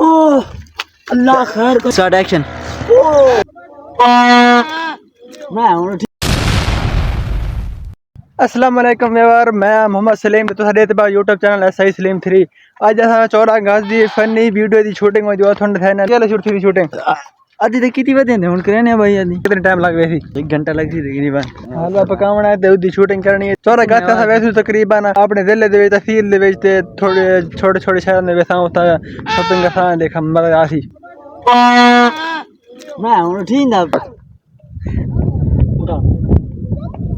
ओह अल्लाह खैर कर। Start action. अस्सलाम वालेकुम यार, मैं मोहम्मद सलीम तो साडे ते यूट्यूब चैनल है सही सलीम 3। आज असां 14 अगस्त दी फनी वीडियो दी शूटिंग हो जो थोड़े थे ना चलो शूट थी शूटिंग आदि तक कितनी बजे हैं हुन करने भाई आदि कितने टाइम लग वैसी 1 घंटा लग सी तकरीबन। हलवा पकावना है ते उदी शूटिंग करनी है। 14 अगस्त असां वैसे तकरीबन अपने जिले दे विच तहसील दे विच ते थोड़े छोटे शहरों दे विच होता शॉपिंग असां देखा मजा आसी। मैं हुन ठीक ना उठा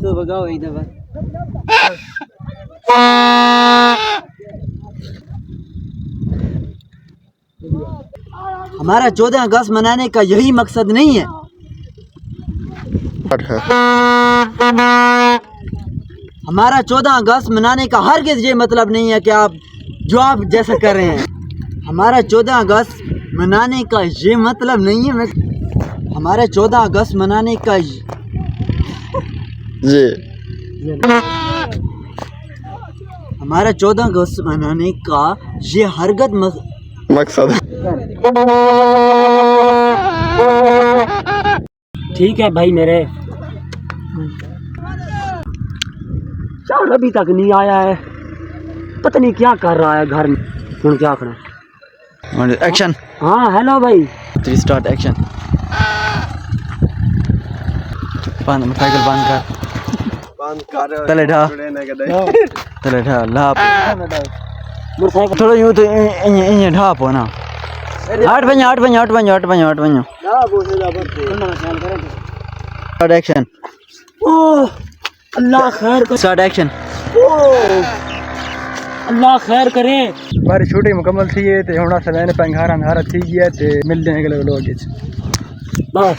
तो भगाओ इधर बस। हमारा 14 अगस्त मनाने का यही मकसद नहीं है। हमारा 14 अगस्त मनाने का हरगिज़ ये मतलब नहीं है कि आप जैसा कर रहे हैं। हमारा 14 अगस्त मनाने का ये मतलब नहीं है। हमारा 14 अगस्त मनाने का हमारा 14 अगस्त मनाने का ये हरगिज़ मकसद ठीक है भाई मेरे चार अभी तक नहीं आया है, पता नहीं क्या कर रहा है घर में। हुन क्या करें? एक्शन। हाँ हेलो भाई। 3 स्टार्ट एक्शन। बंद मोटरसाइकिल बंद कर तले ढा लाप मोटरसाइकिल थोड़ा यूं तो इन ढा पो ना 8 बजे स्टार्ट एक्शन। ओह अल्लाह खैर कर। Start action. ओह अल्लाह खैर करे। हमारी शूटिंग मुकम्मल थी है ते हुन असां वैन पे घर अंधारा थी गया ते मिलदे हैं अगले व्लॉग विच। बस।